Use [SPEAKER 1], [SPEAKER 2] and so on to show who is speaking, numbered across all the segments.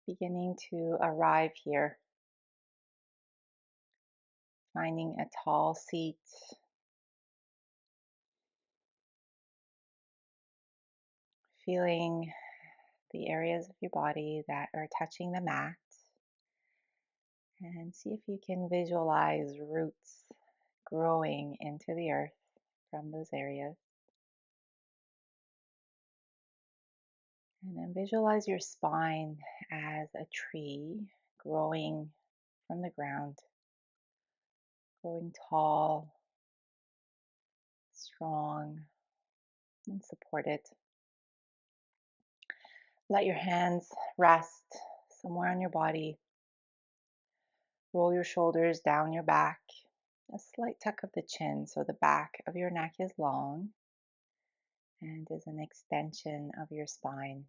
[SPEAKER 1] Beginning to arrive here, finding a tall seat, feeling the areas of your body that are touching the mat, and see if you can visualize roots growing into the earth from those areas. And then visualize your spine as a tree growing from the ground, growing tall, strong, and supported. Let your hands rest somewhere on your body. Roll your shoulders down your back. A slight tuck of the chin so the back of your neck is long and is an extension of your spine.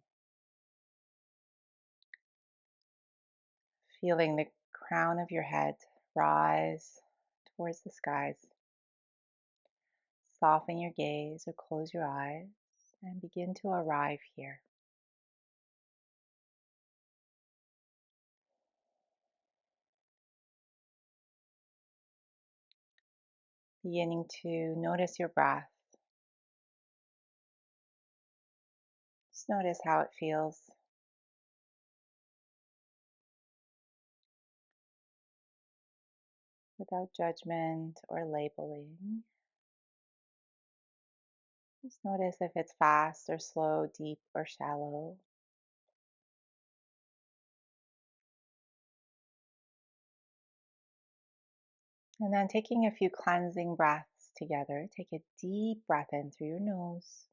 [SPEAKER 1] Feeling the crown of your head rise towards the skies. Soften your gaze or close your eyes and begin to arrive here. Beginning to notice your breath. Just notice how it feels without judgment or labeling. Just notice if it's fast or slow, deep or shallow. And then taking a few cleansing breaths together, take a deep breath in through your nose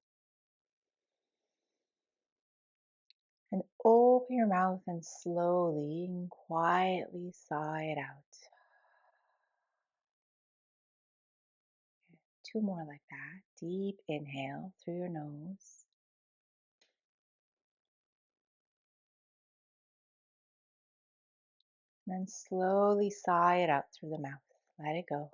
[SPEAKER 1] and open your mouth and slowly and quietly sigh it out. Two more like that. Deep inhale through your nose. Then slowly sigh it out through the mouth. Let it go.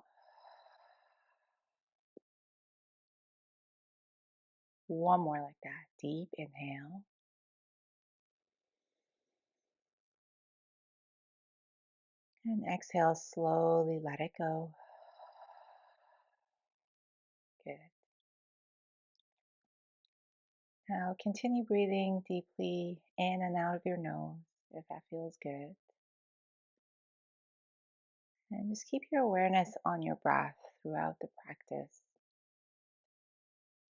[SPEAKER 1] One more like that. Deep inhale. And exhale, slowly let it go. Good. Now continue breathing deeply in and out of your nose if that feels good. And just keep your awareness on your breath throughout the practice.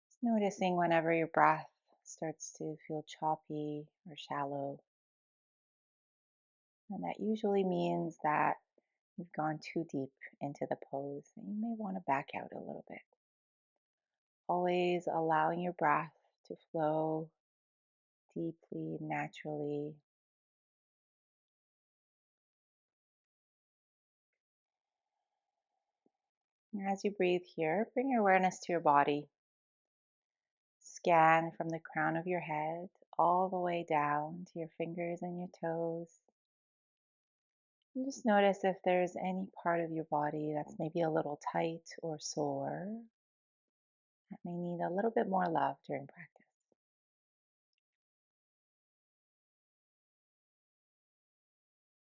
[SPEAKER 1] Just noticing whenever your breath starts to feel choppy or shallow. And that usually means that you've gone too deep into the pose and you may want to back out a little bit. Always allowing your breath to flow deeply, naturally. And as you breathe here, bring your awareness to your body. Scan from the crown of your head all the way down to your fingers and your toes. And just notice if there's any part of your body that's maybe a little tight or sore that may need a little bit more love during practice.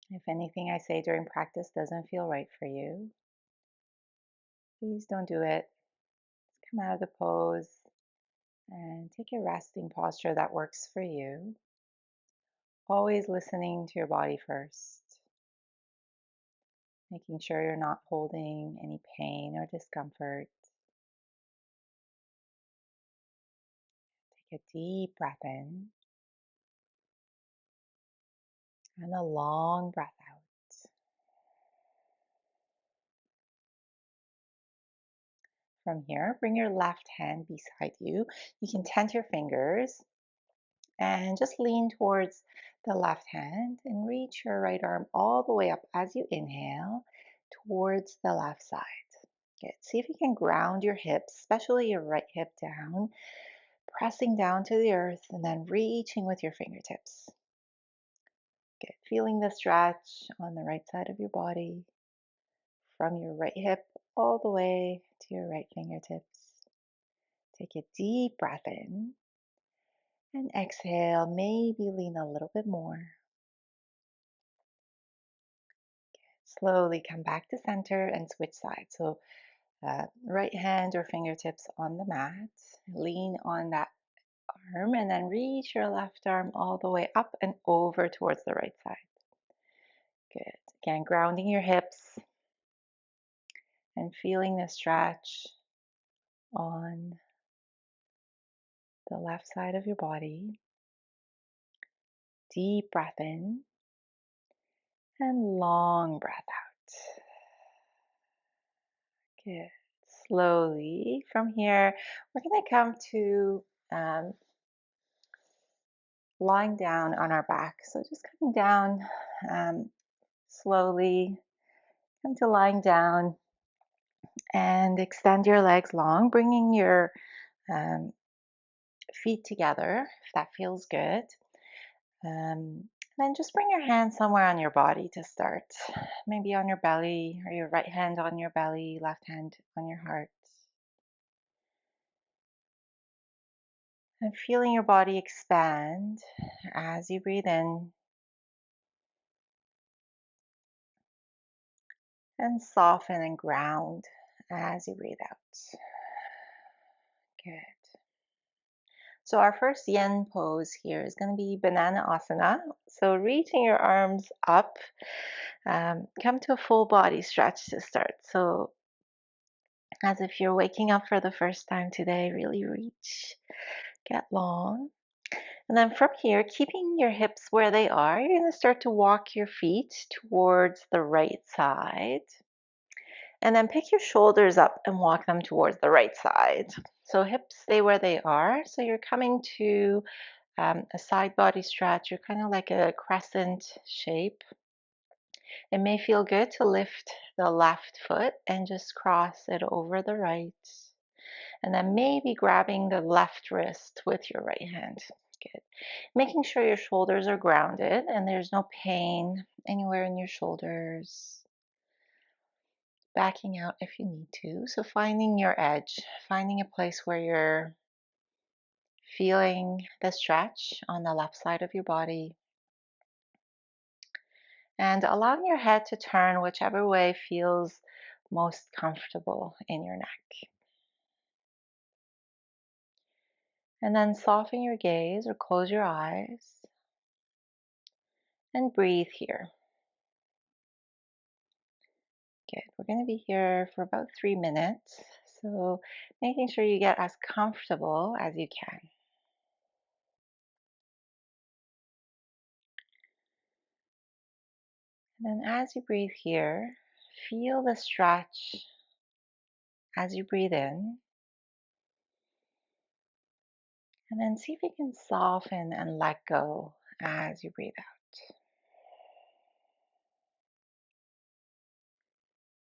[SPEAKER 1] If anything I say during practice doesn't feel right for you, please don't do it. Just come out of the pose and take a resting posture that works for you. Always listening to your body first, making sure you're not holding any pain or discomfort. Take a deep breath in and a long breath out. From here, bring your left hand beside you. You can tent your fingers and just lean towards the left hand and reach your right arm all the way up as you inhale towards the left side. Good. See if you can ground your hips, especially your right hip down, pressing down to the earth and then reaching with your fingertips. Good. Feeling the stretch on the right side of your body from your right hip all the way to your right fingertips. Take a deep breath in and exhale. Maybe lean a little bit more. Slowly come back to center and switch sides. So right hand or fingertips on the mat. Lean on that arm and then reach your left arm all the way up and over towards the right side. Good. Again, grounding your hips and feeling the stretch on the left side of your body. Deep breath in and long breath out. Good. Slowly from here, we're going to come to um, lying down on our back. So just coming down um, slowly, come to lying down and extend your legs long, bringing your um, feet together if that feels good. Then just bring your hand somewhere on your body to start. Maybe on your belly, or your right hand on your belly, left hand on your heart. And feeling your body expand as you breathe in and soften and ground as you breathe out. Good. So our first yin pose here is going to be bananasana. So reaching your arms up, come to a full body stretch to start. So as if you're waking up for the first time today, really reach, get long. And then from here, keeping your hips where they are, you're going to start to walk your feet towards the right side. And then pick your shoulders up and walk them towards the right side. So hips stay where they are. So you're coming to a side body stretch. You're kind of like a crescent shape. It may feel good to lift the left foot and just cross it over the right. And then maybe grabbing the left wrist with your right hand. Good. Making sure your shoulders are grounded and there's no pain anywhere in your shoulders. Backing out if you need to. So finding your edge, finding a place where you're feeling the stretch on the left side of your body. And allowing your head to turn whichever way feels most comfortable in your neck. And then soften your gaze or close your eyes and breathe here. Good. We're going to be here for about 3 minutes. So making sure you get as comfortable as you can. And then as you breathe here, feel the stretch as you breathe in. And then see if you can soften and let go as you breathe out.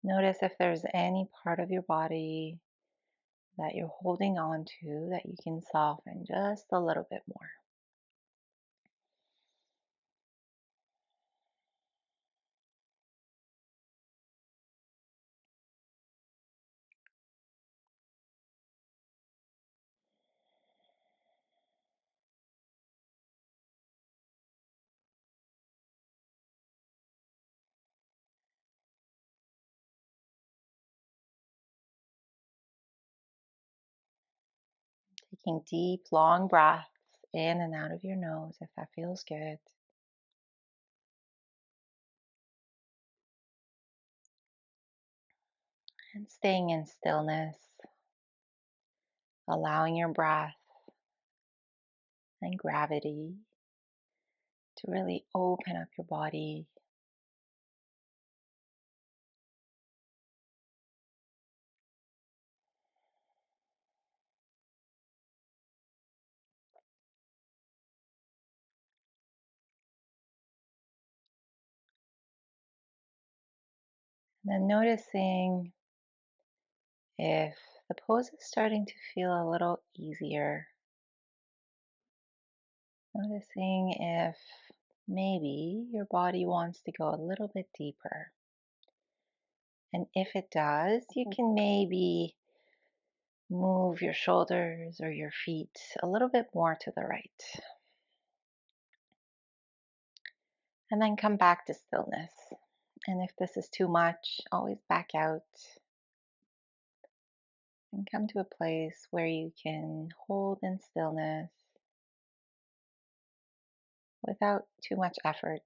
[SPEAKER 1] Notice if there's any part of your body that you're holding on to that you can soften just a little bit more. Taking deep, long breaths in and out of your nose if that feels good. And staying in stillness, allowing your breath and gravity to really open up your body. And then noticing if the pose is starting to feel a little easier. Noticing if maybe your body wants to go a little bit deeper. And if it does, you can maybe move your shoulders or your feet a little bit more to the right. And then come back to stillness. And if this is too much, always back out and come to a place where you can hold in stillness without too much effort.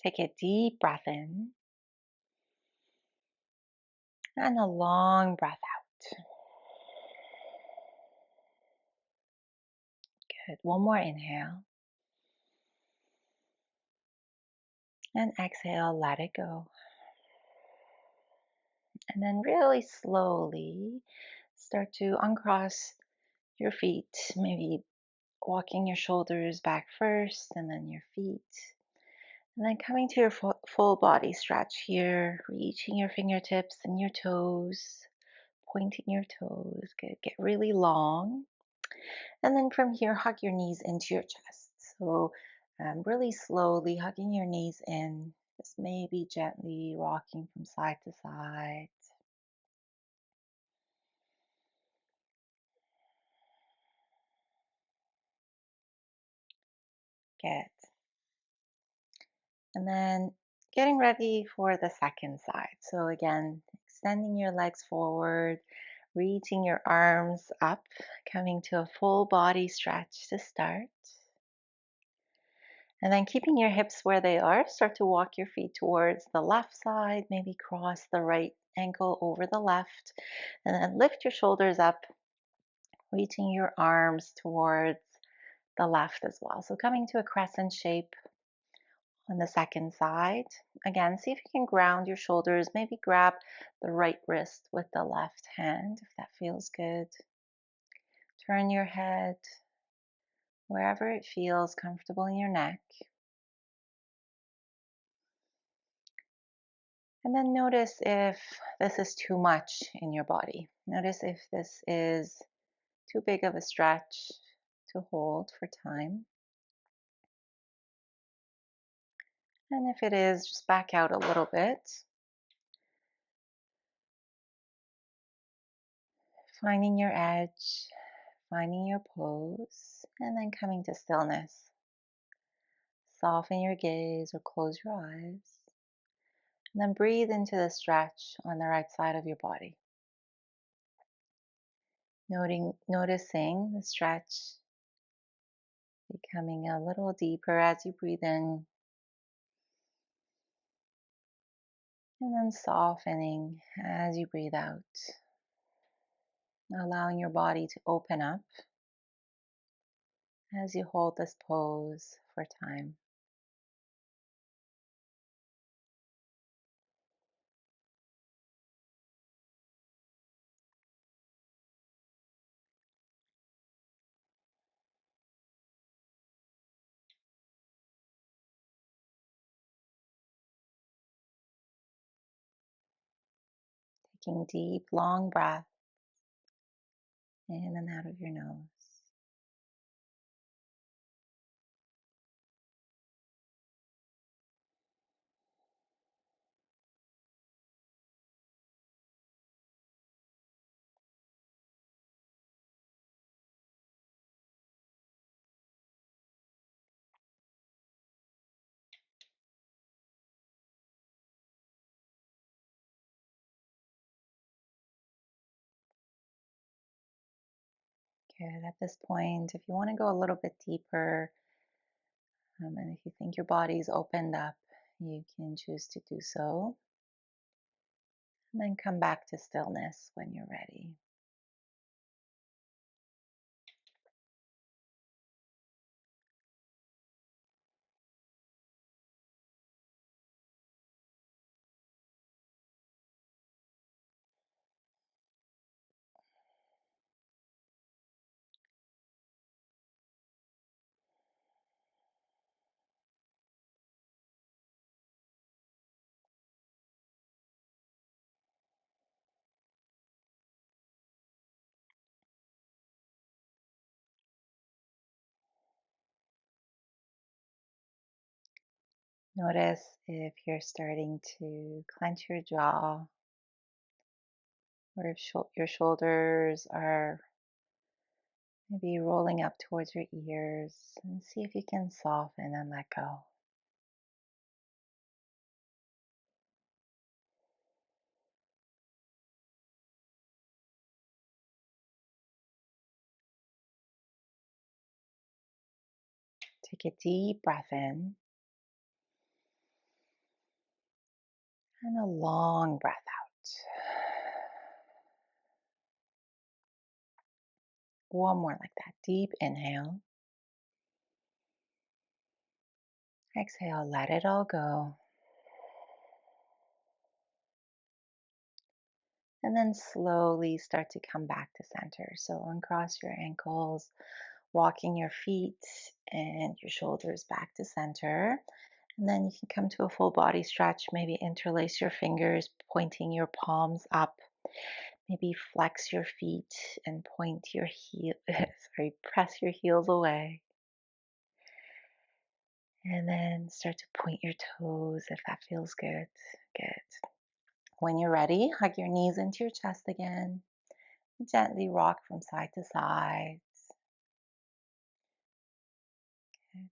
[SPEAKER 1] Take a deep breath in and a long breath out. Good. One more inhale and exhale, let it go. And then really slowly start to uncross your feet, maybe walking your shoulders back first and then your feet. And then coming to your full body stretch here, reaching your fingertips and your toes, pointing your toes. Good. Get really long. And then from here, hug your knees into your chest. So really slowly hugging your knees in, just maybe gently rocking from side to side. Good. And then getting ready for the second side. So again, extending your legs forward, reaching your arms up, coming to a full body stretch to start. And then keeping your hips where they are, start to walk your feet towards the left side, maybe cross the right ankle over the left, and then lift your shoulders up, reaching your arms towards the left as well. So coming to a crescent shape on the second side. Again, see if you can ground your shoulders, maybe grab the right wrist with the left hand if that feels good. Turn your head wherever it feels comfortable in your neck. And then notice if this is too much in your body. Notice if this is too big of a stretch to hold for time. And if it is, just back out a little bit, finding your edge, finding your pose, and then coming to stillness. Soften your gaze or close your eyes. And then breathe into the stretch on the right side of your body. Noticing the stretch becoming a little deeper as you breathe in, and then softening as you breathe out, allowing your body to open up as you hold this pose for time. Taking deep, long breaths in and out of your nose. Good. At this point, if you want to go a little bit deeper, and if you think your body's opened up, you can choose to do so. And then come back to stillness when you're ready. Notice if you're starting to clench your jaw, or if your shoulders are maybe rolling up towards your ears, and see if you can soften and let go. Take a deep breath in and a long breath out. One more like that. Deep inhale. Exhale, let it all go. And then slowly start to come back to center. So uncross your ankles, walking your feet and your shoulders back to center. And then you can come to a full body stretch. Maybe interlace your fingers, pointing your palms up. Maybe flex your feet and point your heel, sorry, press your heels away. And then start to point your toes if that feels good. Good. When you're ready, hug your knees into your chest again. Gently rock from side to side. Good.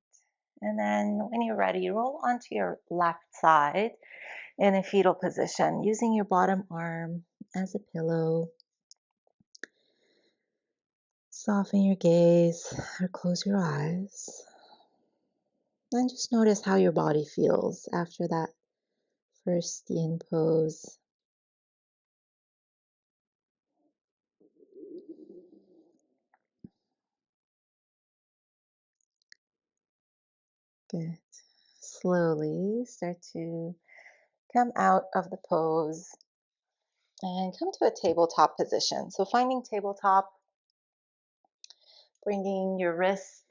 [SPEAKER 1] And then when you're ready, roll onto your left side in a fetal position, using your bottom arm as a pillow. Soften your gaze or close your eyes. And just notice how your body feels after that first yin pose. Good. Slowly start to come out of the pose and come to a tabletop position. So finding tabletop, bringing your wrist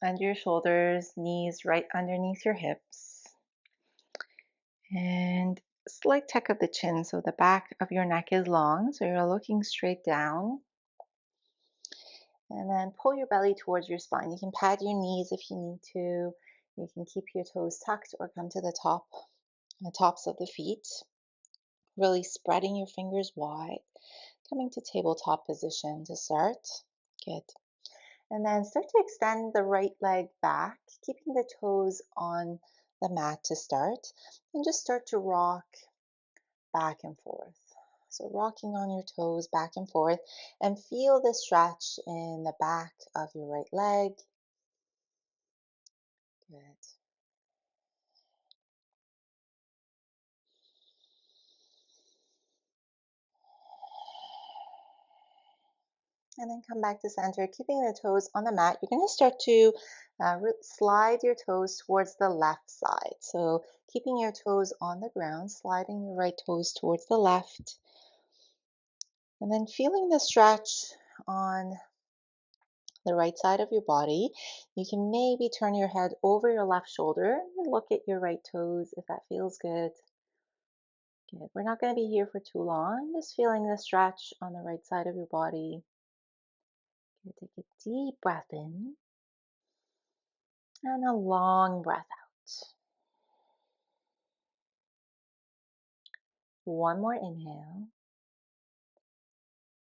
[SPEAKER 1] under your shoulders, knees right underneath your hips, and slight tuck of the chin so the back of your neck is long, so you're looking straight down. And then pull your belly towards your spine. You can pad your knees if you need to. You can keep your toes tucked or come to the tops of the feet. Really spreading your fingers wide. Coming to tabletop position to start. Good. And then start to extend the right leg back, keeping the toes on the mat to start. And just start to rock back and forth. So rocking on your toes back and forth, and feel the stretch in the back of your right leg. Good. And then come back to center, keeping the toes on the mat. You're going to start to slide your toes towards the left side. So keeping your toes on the ground, sliding your right toes towards the left. And then feeling the stretch on the right side of your body. You can maybe turn your head over your left shoulder and look at your right toes if that feels good. Good. We're not going to be here for too long. Just feeling the stretch on the right side of your body. Good. Take a deep breath in and a long breath out. One more inhale.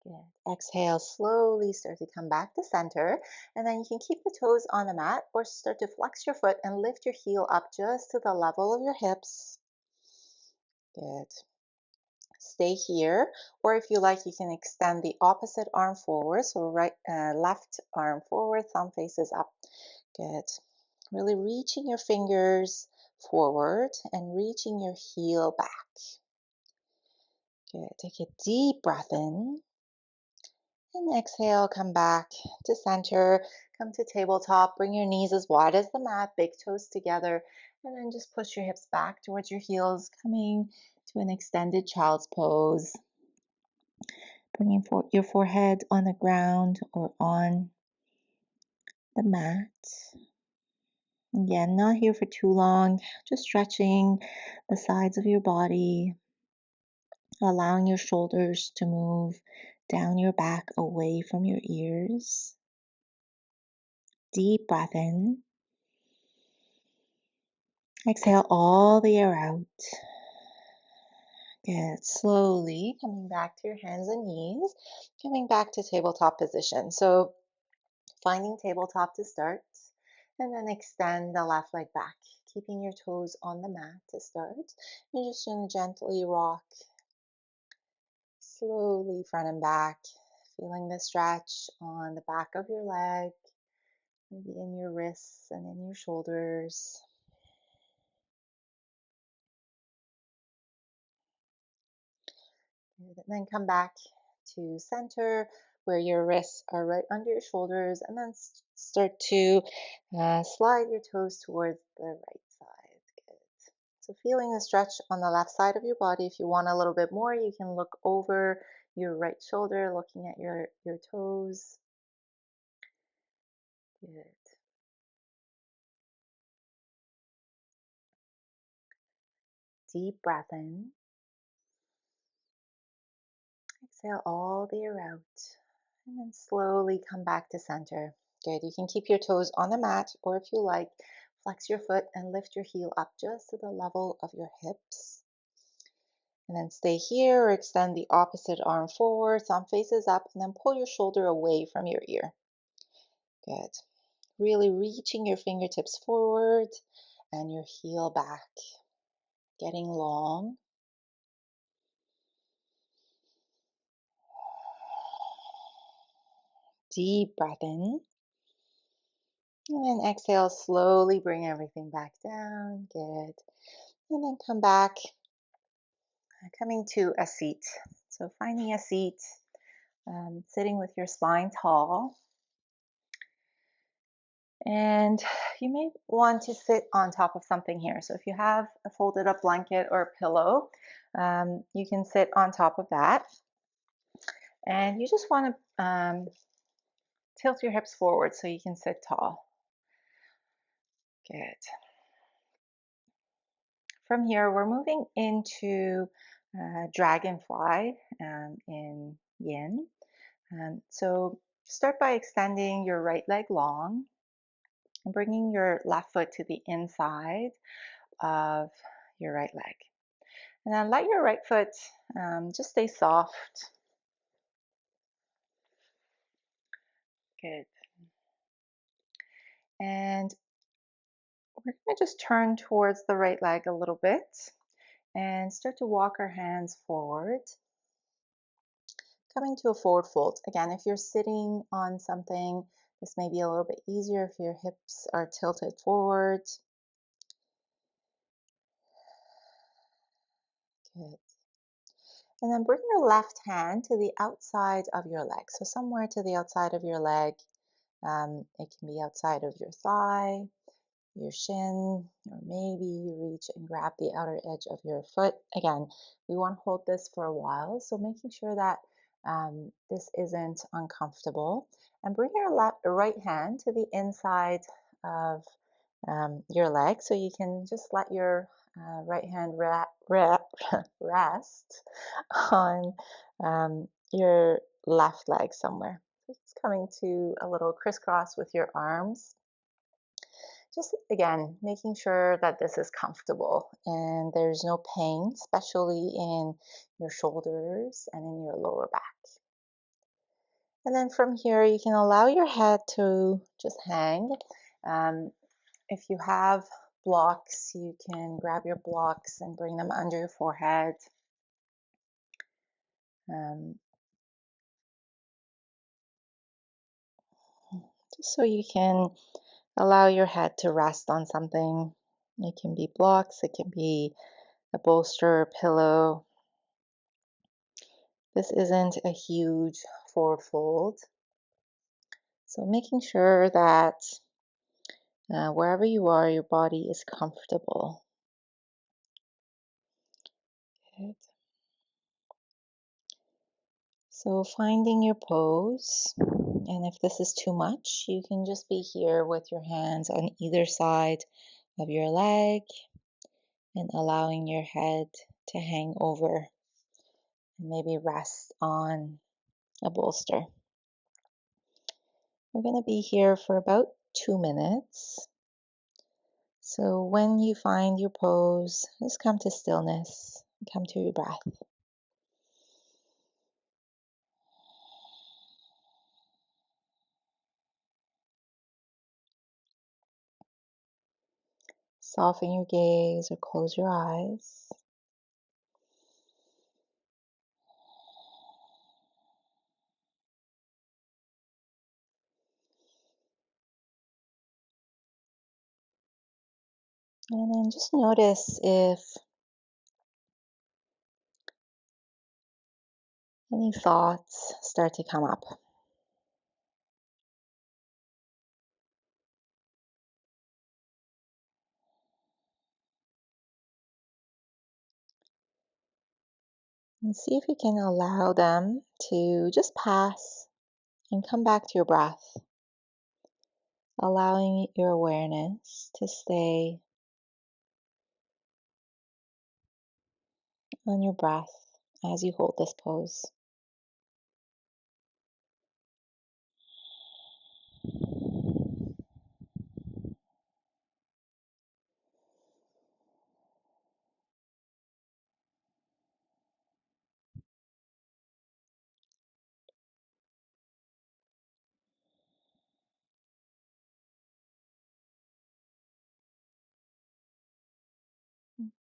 [SPEAKER 1] Good. Exhale, slowly start to come back to center. And then you can keep the toes on the mat or start to flex your foot and lift your heel up just to the level of your hips. Good. Stay here, or if you like, you can extend the opposite arm forward. So left arm forward, thumb faces up. Good. Really reaching your fingers forward and reaching your heel back. Good. Take a deep breath in and exhale. Come back to center. Come to tabletop. Bring your knees as wide as the mat, big toes together, and then just push your hips back towards your heels, coming to an extended child's pose. Bringing your forehead on the ground or on the mat. Again, not here for too long, just stretching the sides of your body, allowing your shoulders to move down your back away from your ears. Deep breath in Exhale all the air out. Good. Slowly coming back to your hands and knees, coming back to tabletop position. So finding tabletop to start, and then extend the left leg back, keeping your toes on the mat to start. You're just going to gently rock slowly front and back, feeling the stretch on the back of your leg, maybe in your wrists and in your shoulders. And then come back to center where your wrists are right under your shoulders, and then start to slide your toes towards the right side. Good. So feeling the stretch on the left side of your body. If you want a little bit more, you can look over your right shoulder, looking at your toes. Good. Deep breath in. Exhale all the air out. And then slowly come back to center. Good. You can keep your toes on the mat, or if you like, flex your foot and lift your heel up just to the level of your hips. And then stay here or extend the opposite arm forward, thumb faces up, and then pull your shoulder away from your ear. Good. Really reaching your fingertips forward and your heel back, getting long. Deep breath in. And then exhale, slowly bring everything back down. Good. And then come back, coming to a seat. So finding a seat, sitting with your spine tall. And you may want to sit on top of something here. So if you have a folded up blanket or a pillow, you can sit on top of that. And you just want to tilt your hips forward so you can sit tall. Good. From here, we're moving into dragonfly in yin. So start by extending your right leg long and bringing your left foot to the inside of your right leg. And then let your right foot just stay soft. Good. And we're going to just turn towards the right leg a little bit and start to walk our hands forward, coming to a forward fold. Again, if you're sitting on something, this may be a little bit easier if your hips are tilted forward. Good. And then bring your left hand to the outside of your leg. So somewhere to the outside of your leg. It can be outside of your thigh, your shin, or maybe you reach and grab the outer edge of your foot. Again, we want to hold this for a while, so making sure that this isn't uncomfortable. And bring your right hand to the inside of your leg, so you can just let your right hand rest on your left leg somewhere. Just coming to a little crisscross with your arms. Just again, making sure that this is comfortable and there's no pain, especially in your shoulders and in your lower back. And then from here, you can allow your head to just hang. If you have blocks, you can grab your blocks and bring them under your forehead. Um, just so you can allow your head to rest on something. It can be blocks, it can be a bolster, a pillow. This isn't a huge forward fold. So making sure that wherever you are, your body is comfortable. Good. So finding your pose, and if this is too much, you can just be here with your hands on either side of your leg and allowing your head to hang over and maybe rest on a bolster. We're going to be here for about 2 minutes. So when you find your pose, just come to stillness, come to your breath. Soften your gaze or close your eyes. And then just notice if any thoughts start to come up. And see if you can allow them to just pass and come back to your breath, allowing your awareness to stay on your breath as you hold this pose.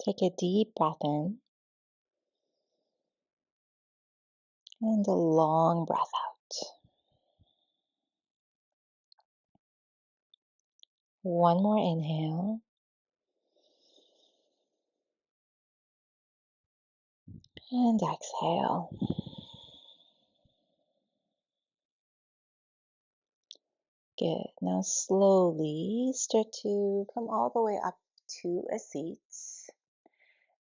[SPEAKER 1] Take a deep breath in and a long breath out. One more inhale and exhale. Good. Now slowly start to come all the way up to a seat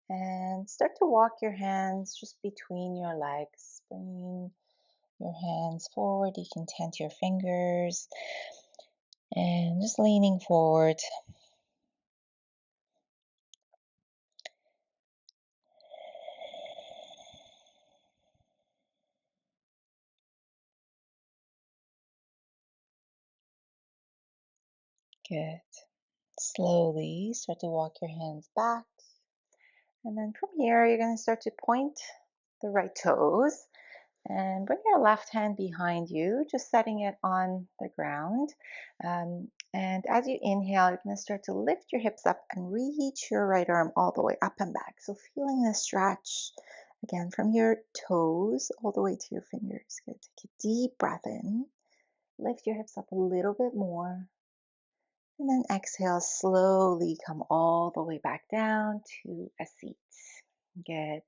[SPEAKER 1] and start to walk your hands just between your legs, bringing your hands forward. You can tent your fingers and just leaning forward. Good. Slowly start to walk your hands back. And then from here, you're going to start to point the right toes and bring your left hand behind you, just setting it on the ground. And as you inhale, you're going to start to lift your hips up and reach your right arm all the way up and back. So feeling the stretch again from your toes all the way to your fingers. Good. Take a deep breath in. Lift your hips up a little bit more. And then exhale, slowly come all the way back down to a seat. Good.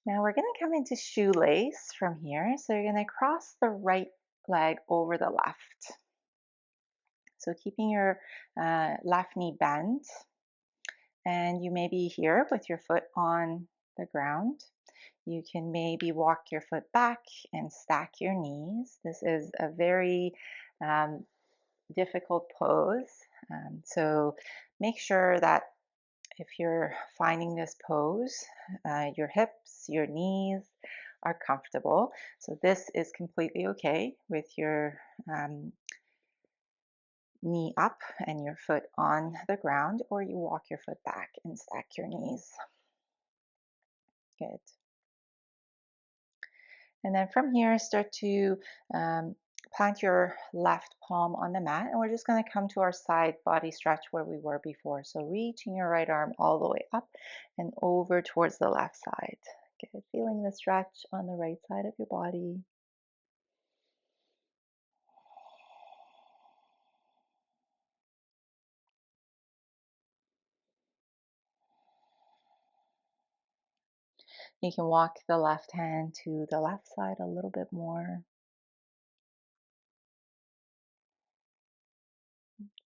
[SPEAKER 1] Now we're going to come into shoelace from here. So you're going to cross the right leg over the left. So keeping your left knee bent, and you may be here with your foot on the ground. You can maybe walk your foot back and stack your knees. This is a very difficult pose. So make sure that if you're finding this pose, your hips, your knees are comfortable. So this is completely okay with your knee up and your foot on the ground, or you walk your foot back and stack your knees. Good. And then from here, start to plant your left palm on the mat, and we're just going to come to our side body stretch where we were before. So reaching your right arm all the way up and over towards the left side. Good. Feeling the stretch on the right side of your body. You can walk the left hand to the left side a little bit more.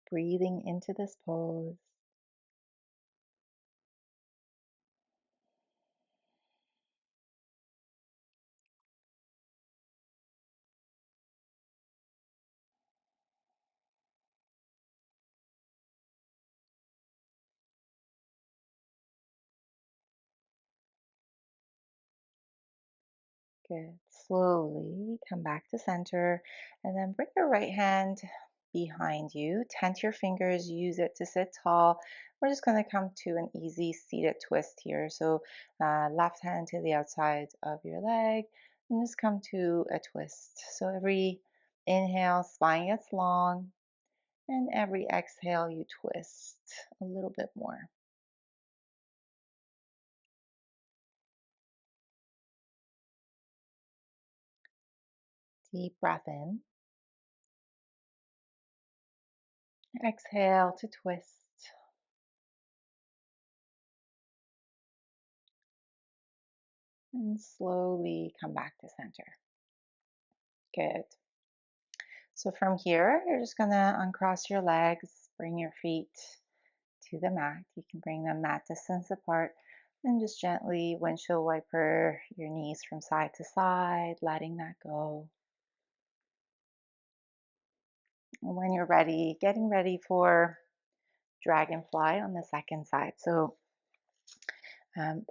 [SPEAKER 1] Breathing into this pose. Good. Slowly come back to center and then bring your right hand behind you. Tent your fingers, use it to sit tall. We're just going to come to an easy seated twist here. So left hand to the outside of your leg and just come to a twist. So every inhale, spine gets long, and every exhale, you twist a little bit more. Deep breath in. Exhale to twist. And slowly come back to center. Good. So from here, you're just gonna uncross your legs, bring your feet to the mat. You can bring them mat distance apart and just gently windshield wiper your knees from side to side, letting that go. And when you're ready, getting ready for dragonfly on the second side. So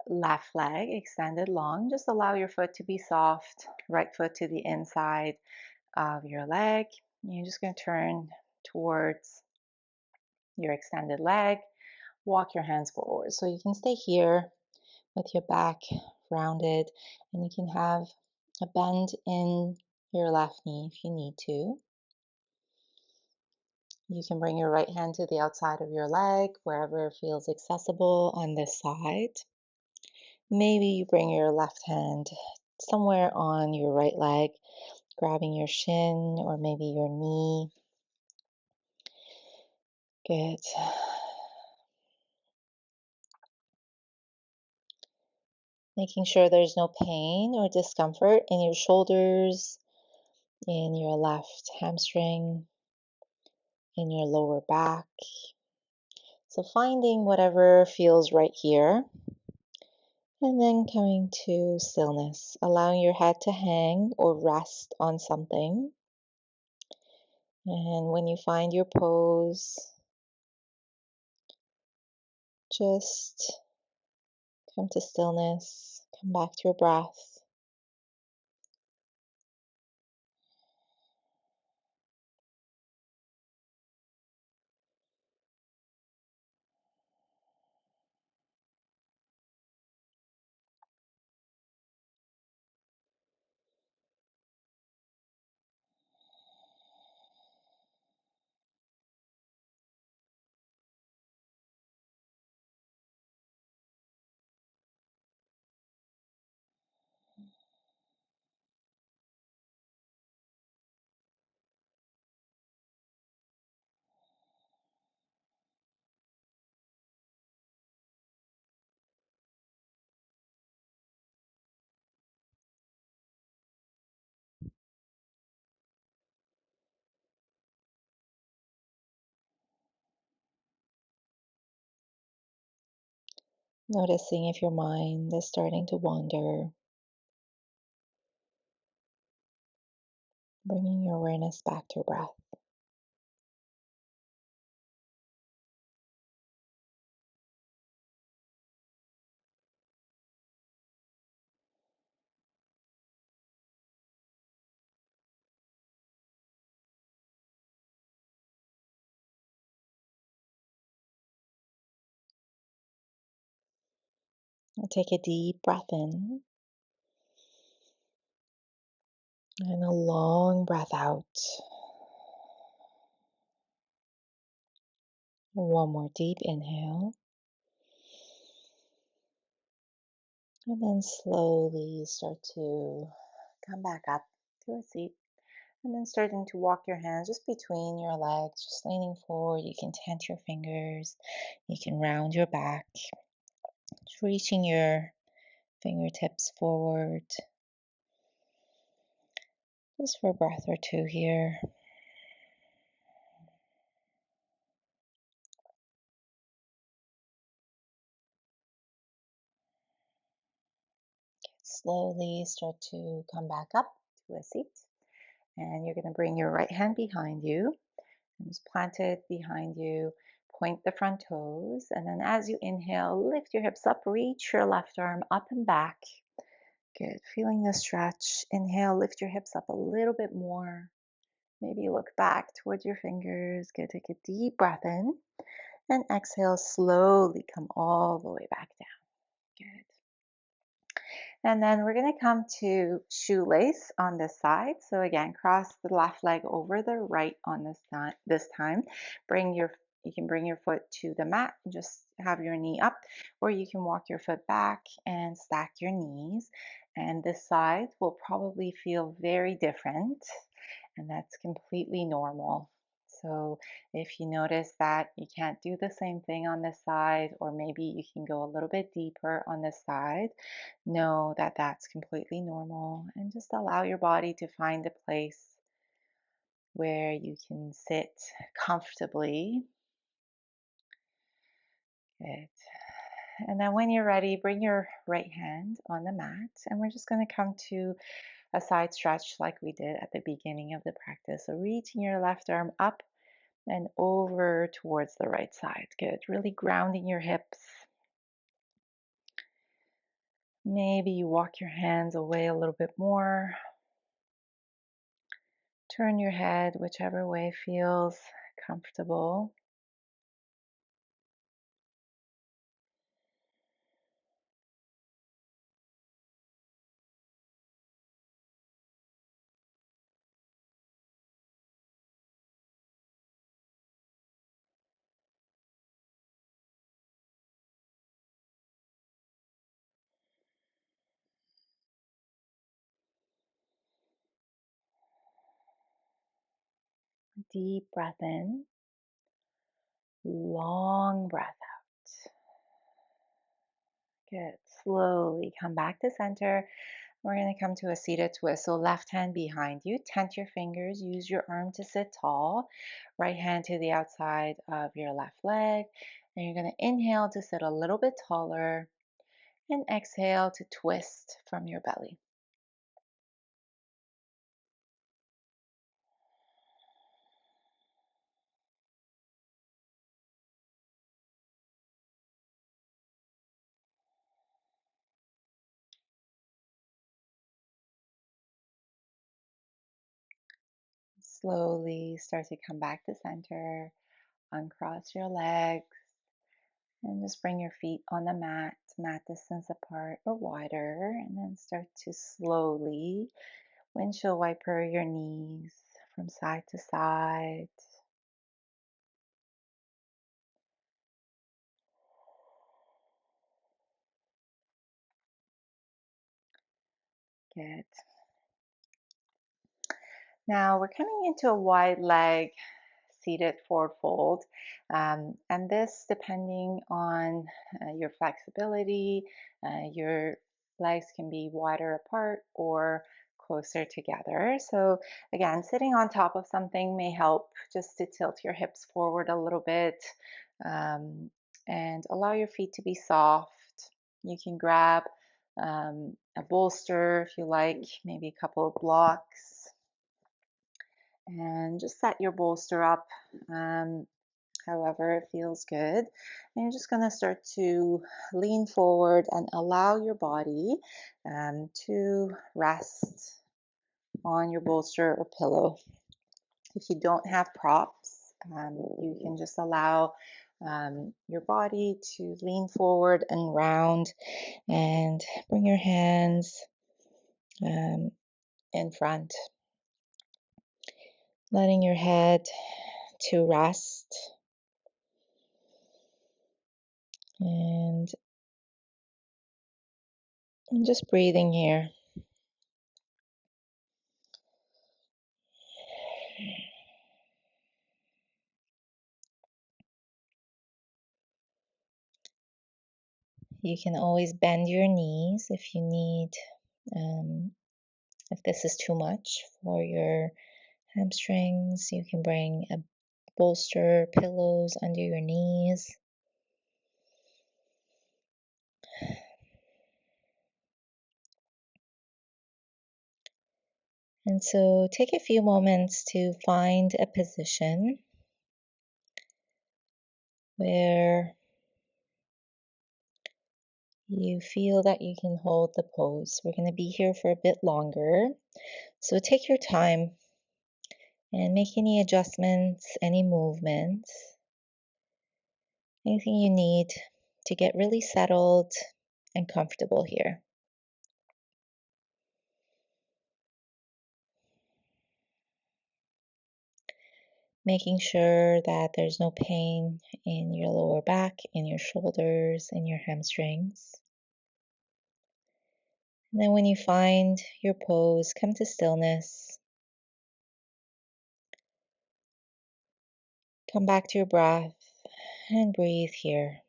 [SPEAKER 1] left leg extended long. Just allow your foot to be soft. Right foot to the inside of your leg. You're just going to turn towards your extended leg. Walk your hands forward. So you can stay here with your back rounded, and you can have a bend in your left knee if you need to. You can bring your right hand to the outside of your leg, wherever feels accessible on this side. Maybe you bring your left hand somewhere on your right leg, grabbing your shin or maybe your knee. Good. Making sure there's no pain or discomfort in your shoulders, in your left hamstring, in your lower back. So finding whatever feels right here. And then coming to stillness, allowing your head to hang or rest on something. And when you find your pose, just come to stillness, come back to your breath. Noticing if your mind is starting to wander, bringing your awareness back to your breath. And take a deep breath in and a long breath out. One more deep inhale. And then slowly start to come back up to a seat. And then starting to walk your hands just between your legs, just leaning forward. You can tent your fingers. You can round your back. Just reaching your fingertips forward. Just for a breath or two here. Slowly start to come back up to a seat. And you're going to bring your right hand behind you and just plant it behind you. Point the front toes. And then as you inhale, lift your hips up, reach your left arm up and back. Good. Feeling the stretch. Inhale, lift your hips up a little bit more. Maybe look back towards your fingers. Good. Take a deep breath in and exhale. Slowly come all the way back down. Good. And then we're going to come to shoelace on this side. So again, cross the left leg over the right on this time. You can bring your foot to the mat and just have your knee up, or you can walk your foot back and stack your knees. And this side will probably feel very different, and that's completely normal. So if you notice that you can't do the same thing on this side, or maybe you can go a little bit deeper on this side, know that that's completely normal and just allow your body to find a place where you can sit comfortably. Good. And then when you're ready, bring your right hand on the mat, and we're just going to come to a side stretch like we did at the beginning of the practice. So reaching your left arm up and over towards the right side. Good. Really grounding your hips. Maybe you walk your hands away a little bit more. Turn your head whichever way feels comfortable. Deep breath in, long breath out. Good. Slowly come back to center. We're going to come to a seated twist. So left hand behind you, tent your fingers, use your arm to sit tall. Right hand to the outside of your left leg. And you're going to inhale to sit a little bit taller and exhale to twist from your belly. Slowly start to come back to center. Uncross your legs and just bring your feet on the mat distance apart or wider, and then start to slowly windshield wiper your knees from side to side. Good. Now we're coming into a wide leg seated forward fold. And this, depending on your flexibility, your legs can be wider apart or closer together. So again, sitting on top of something may help just to tilt your hips forward a little bit, um, and allow your feet to be soft. You can grab a bolster if you like, maybe a couple of blocks, and just set your bolster up however it feels good. And you're just going to start to lean forward and allow your body to rest on your bolster or pillow. If you don't have props, you can just allow your body to lean forward and round, and bring your hands um, in front, letting your head to rest. And just breathing here. You can always bend your knees if you need, if this is too much for your hamstrings. You can bring a bolster, pillows under your knees. And so take a few moments to find a position where you feel that you can hold the pose. We're going to be here for a bit longer, so take your time And make any adjustments, any movements, anything you need to get really settled and comfortable here. Making sure that there's no pain in your lower back, in your shoulders, in your hamstrings. And then when you find your pose, come to stillness. Come back to your breath and breathe here.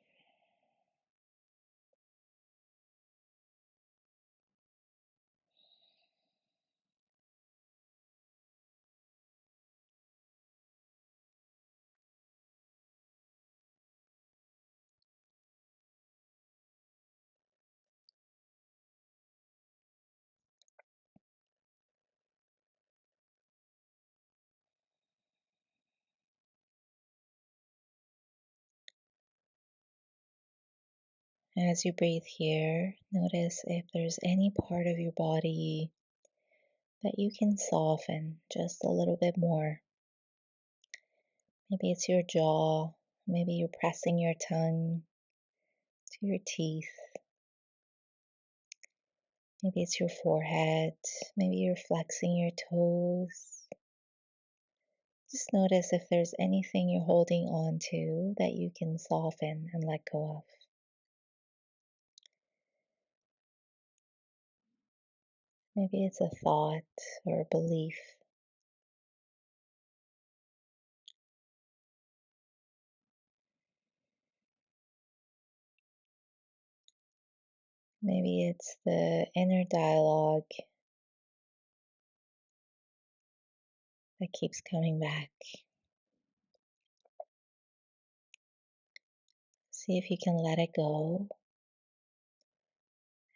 [SPEAKER 1] As you breathe here, notice if there's any part of your body that you can soften just a little bit more. Maybe it's your jaw, maybe you're pressing your tongue to your teeth. Maybe it's your forehead, maybe you're flexing your toes. Just notice if there's anything you're holding on to that you can soften and let go of. Maybe it's a thought or a belief. Maybe it's the inner dialogue that keeps coming back. See if you can let it go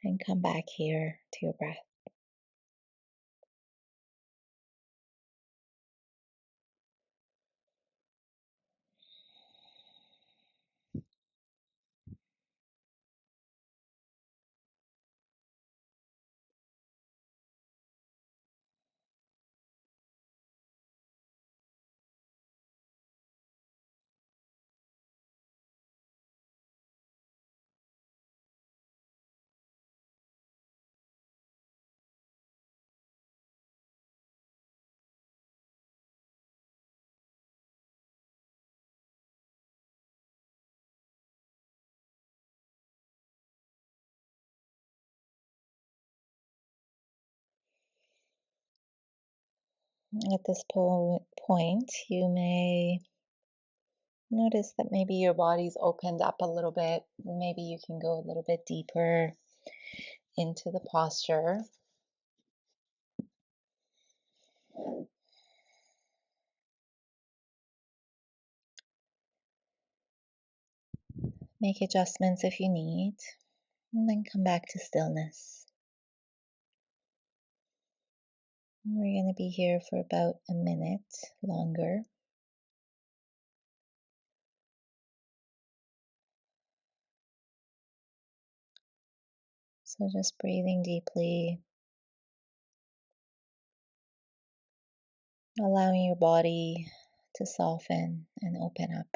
[SPEAKER 1] and come back here to your breath. At this point, you may notice that maybe your body's opened up a little bit. Maybe you can go a little bit deeper into the posture. Make adjustments if you need, and then come back to stillness. We're going to be here for about a minute longer. So just breathing deeply, allowing your body to soften and open up.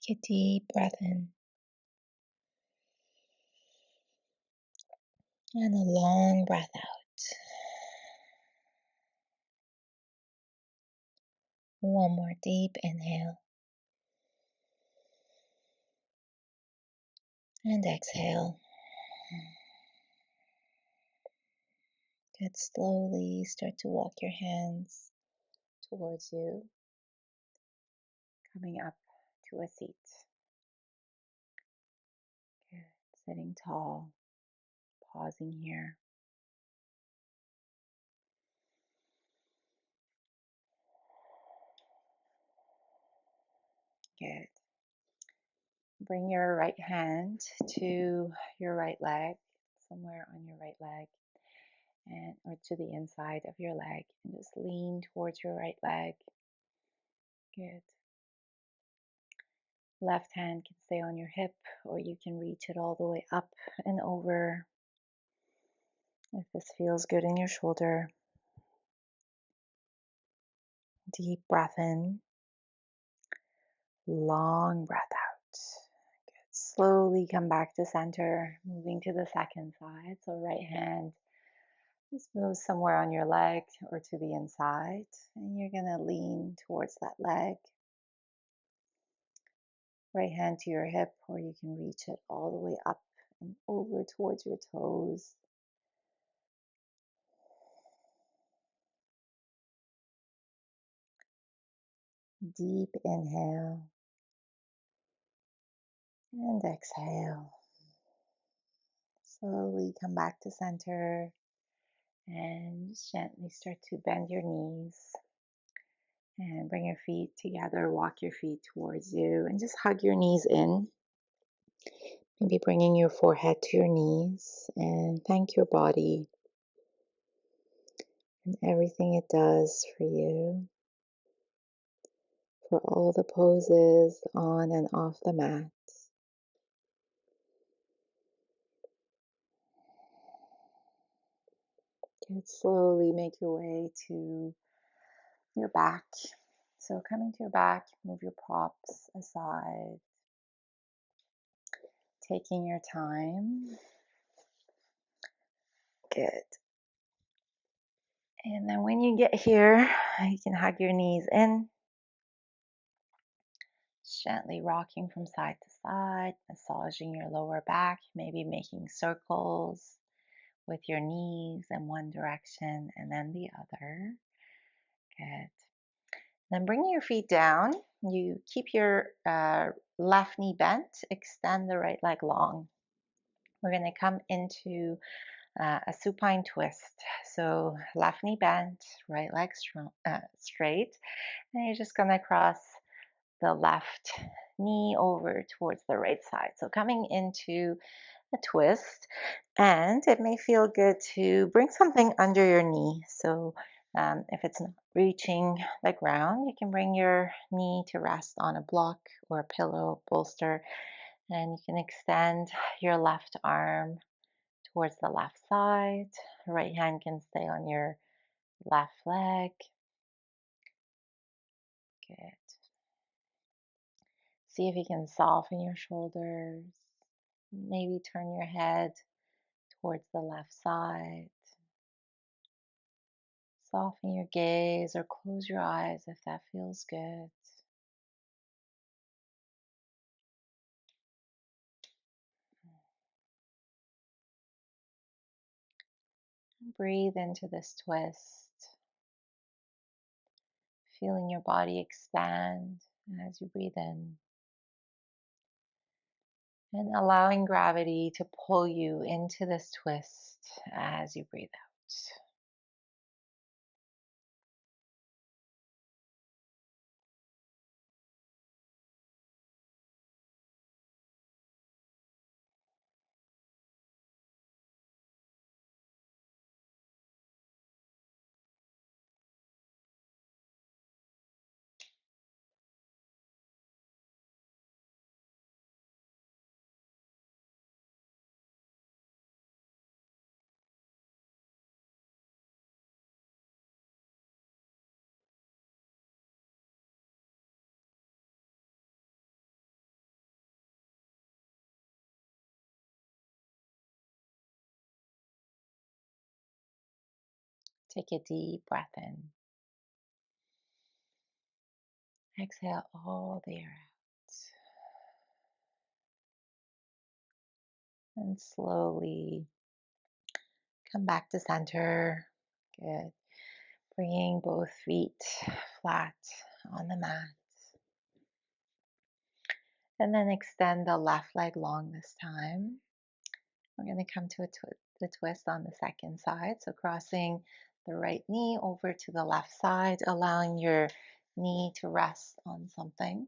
[SPEAKER 1] Take a deep breath in and a long breath out. One more deep inhale and exhale. Good. Slowly start to walk your hands towards you, coming up to a seat. Good. Sitting tall, pausing here. Good. Bring your right hand to your right leg, somewhere on your right leg, and or to the inside of your leg, and just lean towards your right leg. Good. Left hand can stay on your hip, or you can reach it all the way up and over if this feels good in your shoulder. Deep breath in, long breath out. Good. Slowly come back to center, moving to the second side. So right hand just move somewhere on your leg or to the inside, and you're going to lean towards that leg. Right hand to your hip, or you can reach it all the way up and over towards your toes. Deep inhale and exhale. Slowly come back to center and just gently start to bend your knees and bring your feet together. Walk your feet towards you and just hug your knees in. Maybe bringing your forehead to your knees, and thank your body and everything it does for you, for all the poses on and off the mat. And slowly make your way to your back. So coming to your back, move your props aside, taking your time. Good. And then when you get here, you can hug your knees in, gently rocking from side to side, massaging your lower back, maybe making circles with your knees in one direction and then the other. Good. Then bring your feet down. You keep your left knee bent, extend the right leg long. We're going to come into a supine twist. So left knee bent, right leg straight. And you're just going to cross the left knee over towards the right side. So coming into a twist, and it may feel good to bring something under your knee. So if it's not reaching the ground, you can bring your knee to rest on a block or a pillow, bolster, and you can extend your left arm towards the left side. Right hand can stay on your left leg. Good. See if you can soften your shoulders. Maybe turn your head towards the left side. Soften your gaze or close your eyes if that feels good. Breathe into this twist, feeling your body expand as you breathe in, and allowing gravity to pull you into this twist as you breathe out. Take a deep breath in. Exhale all the air out. And slowly come back to center. Good. Bringing both feet flat on the mat. And then extend the left leg long this time. We're going to come to the twist on the second side. So crossing the right knee over to the left side, allowing your knee to rest on something.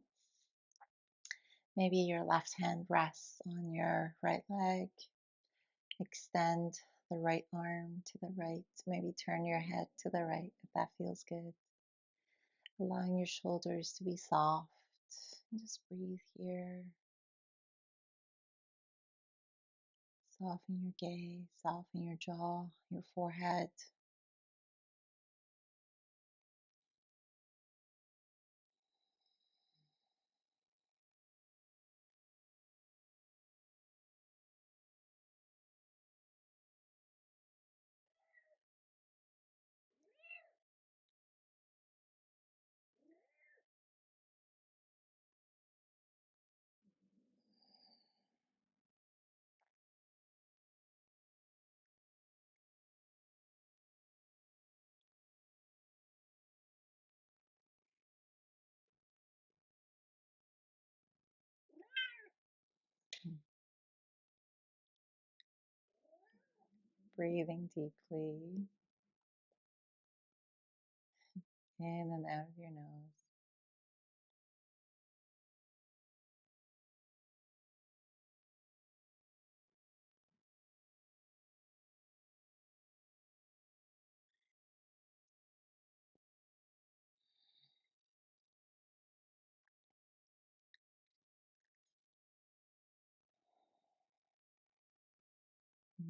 [SPEAKER 1] Maybe your left hand rests on your right leg. Extend the right arm to the right. Maybe turn your head to the right if that feels good. Allowing your shoulders to be soft. Just breathe here. Soften your gaze, soften your jaw, your forehead. Breathing deeply in and out of your nose.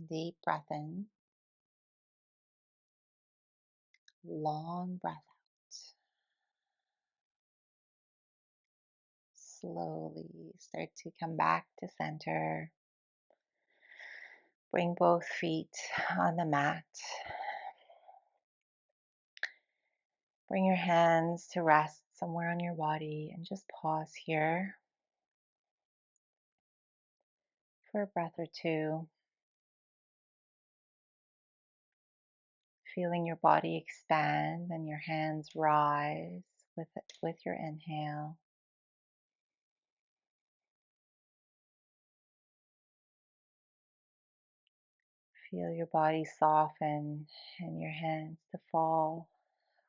[SPEAKER 1] Deep breath in, long breath out. Slowly start to come back to center. Bring both feet on the mat. Bring your hands to rest somewhere on your body and just pause here for a breath or two. Feeling your body expand and your hands rise with your inhale. Feel your body soften and your hands to fall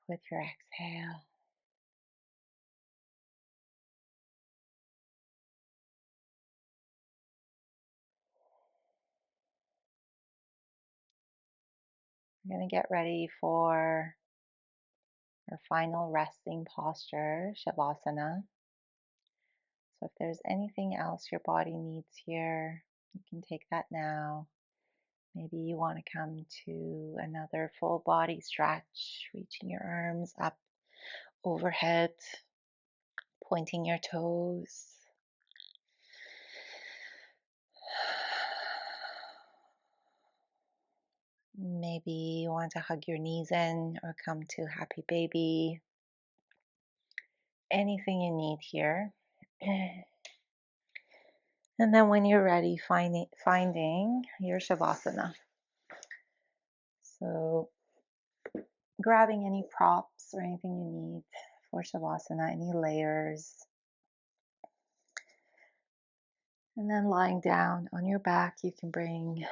[SPEAKER 1] with your exhale. We're going to get ready for our final resting posture, Shavasana. So if there's anything else your body needs here, you can take that now. Maybe you want to come to another full body stretch, reaching your arms up overhead, pointing your toes. Maybe you want to hug your knees in or come to happy baby. Anything you need here. And then when you're ready, finding your Shavasana. So grabbing any props or anything you need for Shavasana, any layers. And then lying down on your back, you can bring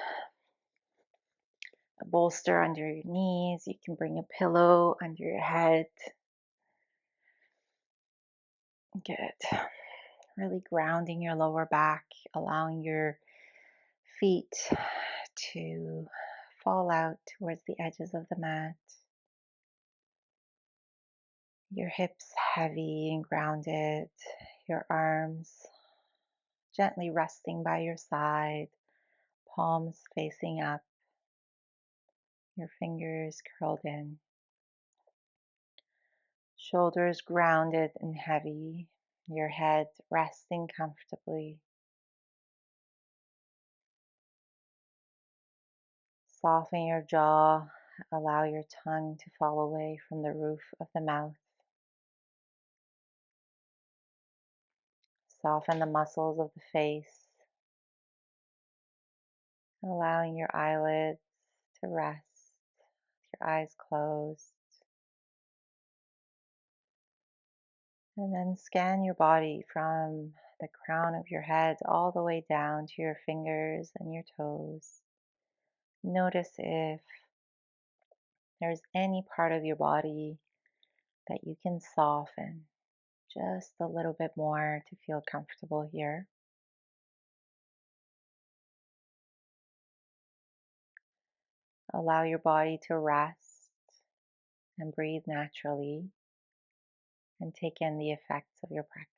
[SPEAKER 1] a bolster under your knees. You can bring a pillow under your head. Good. Really grounding your lower back, allowing your feet to fall out towards the edges of the mat. Your hips heavy and grounded. Your arms gently resting by your side, palms facing up, your fingers curled in. Shoulders grounded and heavy, your head resting comfortably. Soften your jaw, allow your tongue to fall away from the roof of the mouth. Soften the muscles of the face, allowing your eyelids to rest, your eyes closed. And then scan your body from the crown of your head all the way down to your fingers and your toes. Notice if there's any part of your body that you can soften just a little bit more to feel comfortable here. Allow your body to rest and breathe naturally and take in the effects of your practice.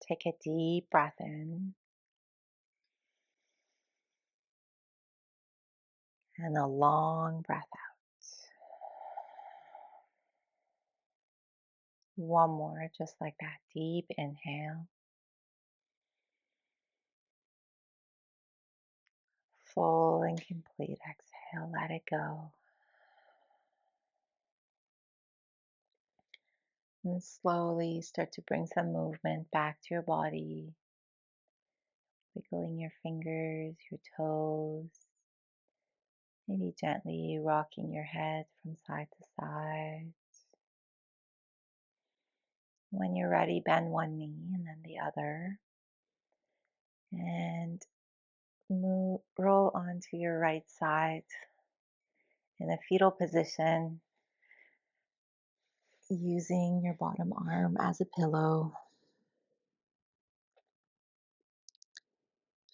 [SPEAKER 1] Take a deep breath in and a long breath out. One more, just like that. Deep inhale, full and complete exhale. Let it go. And slowly start to bring some movement back to your body, wiggling your fingers, your toes, maybe gently rocking your head from side to side. When you're ready, bend one knee and then the other. And roll onto your right side in a fetal position, using your bottom arm as a pillow.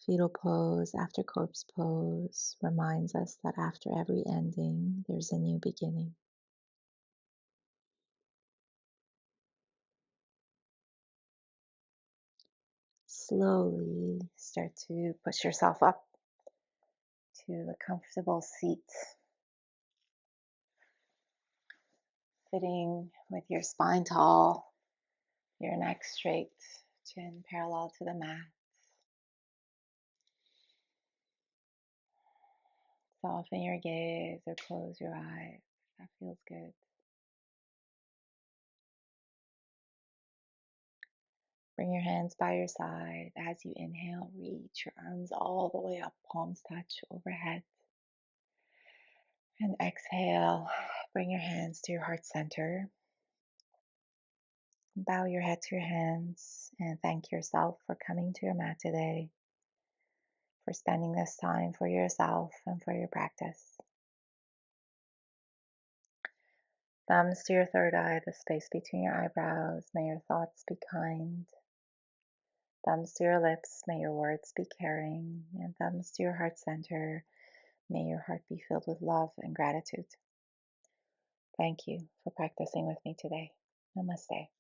[SPEAKER 1] Fetal pose after corpse pose reminds us that after every ending, there's a new beginning. Slowly start to push yourself up to a comfortable seat, sitting with your spine tall, your neck straight, chin parallel to the mat. Soften your gaze or close your eyes. That feels good. Bring your hands by your side. As you inhale, reach your arms all the way up, palms touch overhead. And exhale, bring your hands to your heart center. Bow your head to your hands and thank yourself for coming to your mat today, for spending this time for yourself and for your practice. Thumbs to your third eye, the space between your eyebrows. May your thoughts be kind. Thumbs to your lips, may your words be caring. And thumbs to your heart center, may your heart be filled with love and gratitude. Thank you for practicing with me today. Namaste.